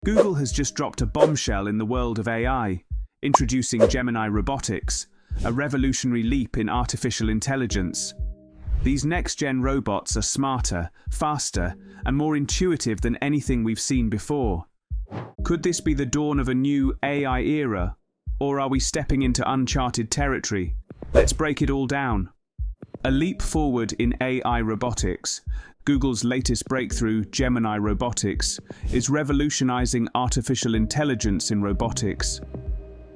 Google has just dropped a bombshell in the world of AI, introducing Gemini Robotics, a revolutionary leap in artificial intelligence. These next-gen robots are smarter, faster, and more intuitive than anything we've seen before. Could this be the dawn of a new AI era, or are we stepping into uncharted territory? Let's break it all down. A leap forward in AI robotics. Google's latest breakthrough, Gemini Robotics, is revolutionizing artificial intelligence in robotics.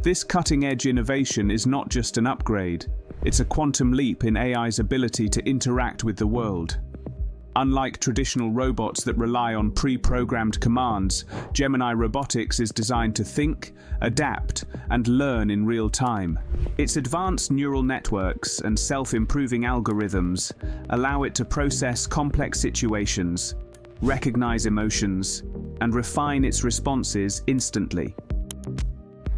This cutting-edge innovation is not just an upgrade, it's a quantum leap in AI's ability to interact with the world. Unlike traditional robots that rely on pre-programmed commands, Gemini Robotics is designed to think, adapt, and learn in real time. Its advanced neural networks and self-improving algorithms allow it to process complex situations, recognize emotions, and refine its responses instantly.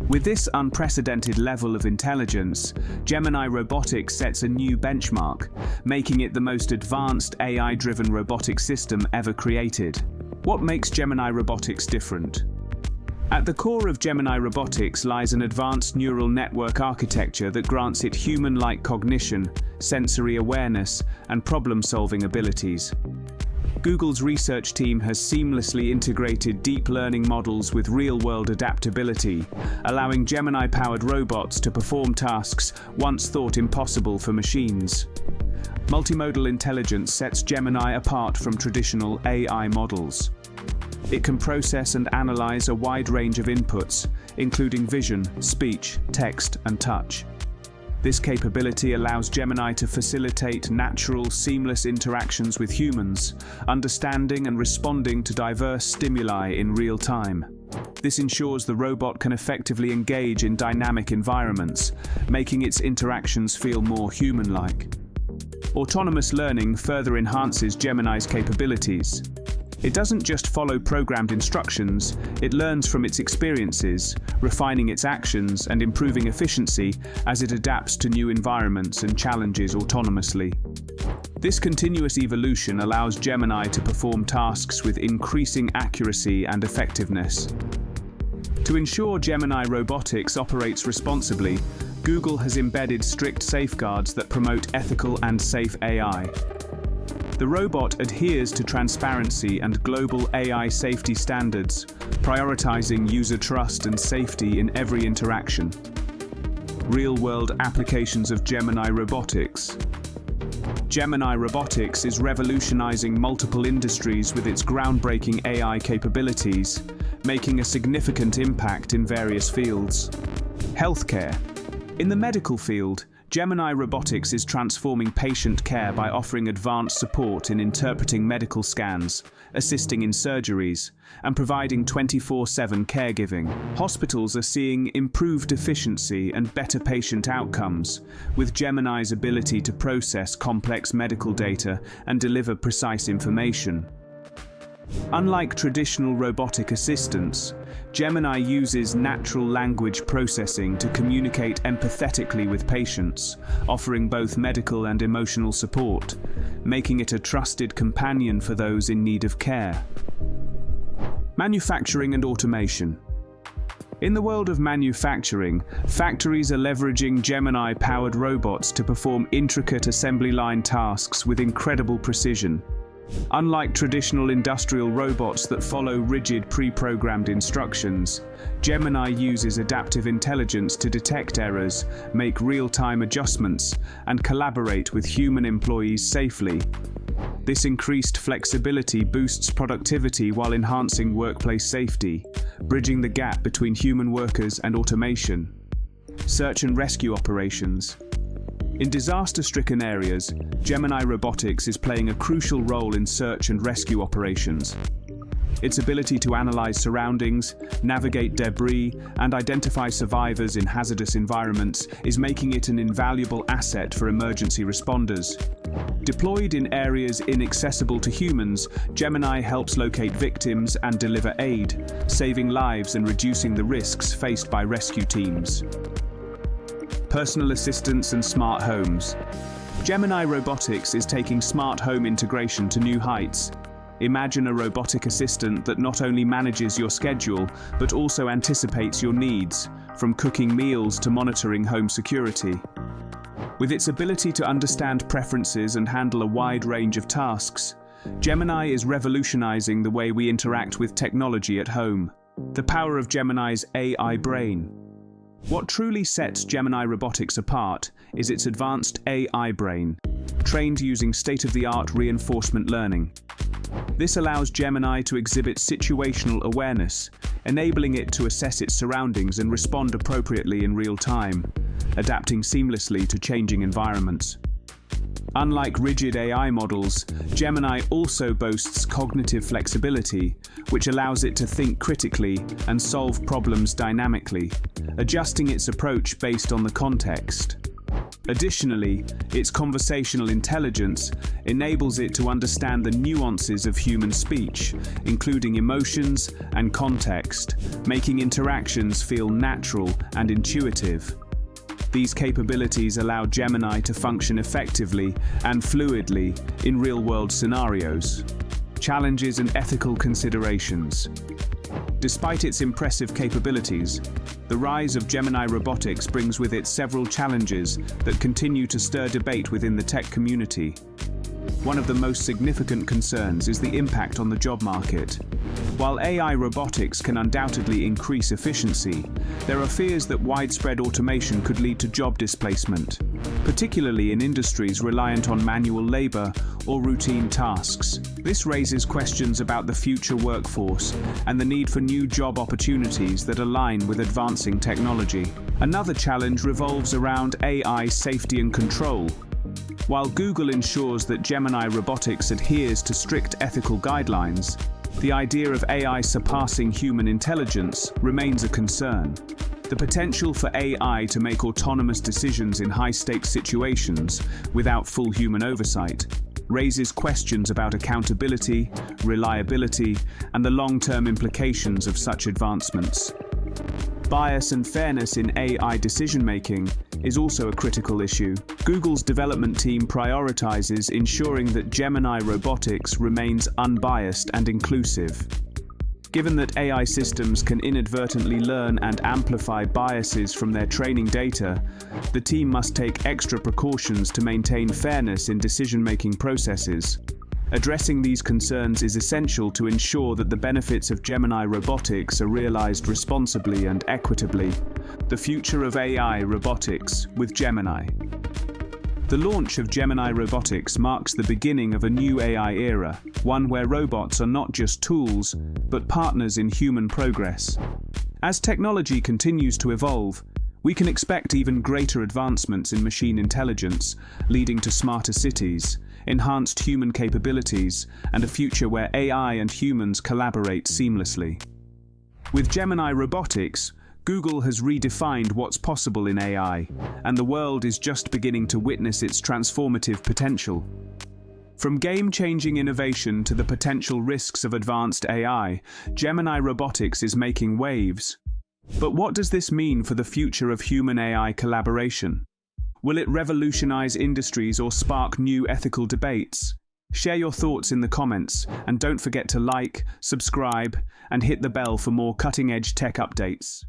With this unprecedented level of intelligence, Gemini Robotics sets a new benchmark, making it the most advanced AI-driven robotic system ever created. What makes Gemini Robotics different? At the core of Gemini Robotics lies an advanced neural network architecture that grants it human-like cognition, sensory awareness, and problem-solving abilities. Google's research team has seamlessly integrated deep learning models with real-world adaptability, allowing Gemini-powered robots to perform tasks once thought impossible for machines. Multimodal intelligence sets Gemini apart from traditional AI models. It can process and analyze a wide range of inputs, including vision, speech, text, and touch. This capability allows Gemini to facilitate natural, seamless interactions with humans, understanding and responding to diverse stimuli in real time. This ensures the robot can effectively engage in dynamic environments, making its interactions feel more human-like. Autonomous learning further enhances Gemini's capabilities. It doesn't just follow programmed instructions, it learns from its experiences, refining its actions and improving efficiency as it adapts to new environments and challenges autonomously. This continuous evolution allows Gemini to perform tasks with increasing accuracy and effectiveness. To ensure Gemini Robotics operates responsibly, Google has embedded strict safeguards that promote ethical and safe AI. The robot adheres to transparency and global AI safety standards, prioritizing user trust and safety in every interaction. Real-world applications of Gemini Robotics. Gemini Robotics is revolutionizing multiple industries with its groundbreaking AI capabilities, making a significant impact in various fields. Healthcare. In the medical field, Gemini Robotics is transforming patient care by offering advanced support in interpreting medical scans, assisting in surgeries, and providing 24/7 caregiving. Hospitals are seeing improved efficiency and better patient outcomes, with Gemini's ability to process complex medical data and deliver precise information. Unlike traditional robotic assistants, Gemini uses natural language processing to communicate empathetically with patients, offering both medical and emotional support, making it a trusted companion for those in need of care. Manufacturing and automation. In the world of manufacturing, factories are leveraging Gemini-powered robots to perform intricate assembly line tasks with incredible precision. Unlike traditional industrial robots that follow rigid pre-programmed instructions, Gemini uses adaptive intelligence to detect errors, make real-time adjustments, and collaborate with human employees safely. This increased flexibility boosts productivity while enhancing workplace safety, bridging the gap between human workers and automation. Search and rescue operations. In disaster-stricken areas, Gemini Robotics is playing a crucial role in search and rescue operations. Its ability to analyze surroundings, navigate debris, and identify survivors in hazardous environments is making it an invaluable asset for emergency responders. Deployed in areas inaccessible to humans, Gemini helps locate victims and deliver aid, saving lives and reducing the risks faced by rescue teams. Personal assistants and smart homes. Gemini Robotics is taking smart home integration to new heights. Imagine a robotic assistant that not only manages your schedule, but also anticipates your needs, from cooking meals to monitoring home security. With its ability to understand preferences and handle a wide range of tasks, Gemini is revolutionizing the way we interact with technology at home. The power of Gemini's AI brain. What truly sets Gemini Robotics apart is its advanced AI brain, trained using state-of-the-art reinforcement learning. This allows Gemini to exhibit situational awareness, enabling it to assess its surroundings and respond appropriately in real time, adapting seamlessly to changing environments. Unlike rigid AI models, Gemini also boasts cognitive flexibility, which allows it to think critically and solve problems dynamically, adjusting its approach based on the context. Additionally, its conversational intelligence enables it to understand the nuances of human speech, including emotions and context, making interactions feel natural and intuitive. These capabilities allow Gemini to function effectively and fluidly in real-world scenarios. Challenges and ethical considerations. Despite its impressive capabilities, the rise of Gemini Robotics brings with it several challenges that continue to stir debate within the tech community. One of the most significant concerns is the impact on the job market. While AI robotics can undoubtedly increase efficiency, there are fears that widespread automation could lead to job displacement, particularly in industries reliant on manual labor or routine tasks. This raises questions about the future workforce and the need for new job opportunities that align with advancing technology. Another challenge revolves around AI safety and control. While Google ensures that Gemini Robotics adheres to strict ethical guidelines, the idea of AI surpassing human intelligence remains a concern. The potential for AI to make autonomous decisions in high-stakes situations without full human oversight raises questions about accountability, reliability, and the long-term implications of such advancements. Bias and fairness in AI decision-making is also a critical issue. Google's development team prioritizes ensuring that Gemini Robotics remains unbiased and inclusive. Given that AI systems can inadvertently learn and amplify biases from their training data, the team must take extra precautions to maintain fairness in decision-making processes. Addressing these concerns is essential to ensure that the benefits of Gemini Robotics are realized responsibly and equitably. The future of AI robotics with Gemini. The launch of Gemini Robotics marks the beginning of a new AI era, one where robots are not just tools, but partners in human progress. As technology continues to evolve, we can expect even greater advancements in machine intelligence, leading to smarter cities, enhanced human capabilities, and a future where AI and humans collaborate seamlessly. With Gemini Robotics, Google has redefined what's possible in AI, and the world is just beginning to witness its transformative potential. From game-changing innovation to the potential risks of advanced AI, Gemini Robotics is making waves. But what does this mean for the future of human-AI collaboration? Will it revolutionize industries or spark new ethical debates? Share your thoughts in the comments, and don't forget to like, subscribe, and hit the bell for more cutting-edge tech updates.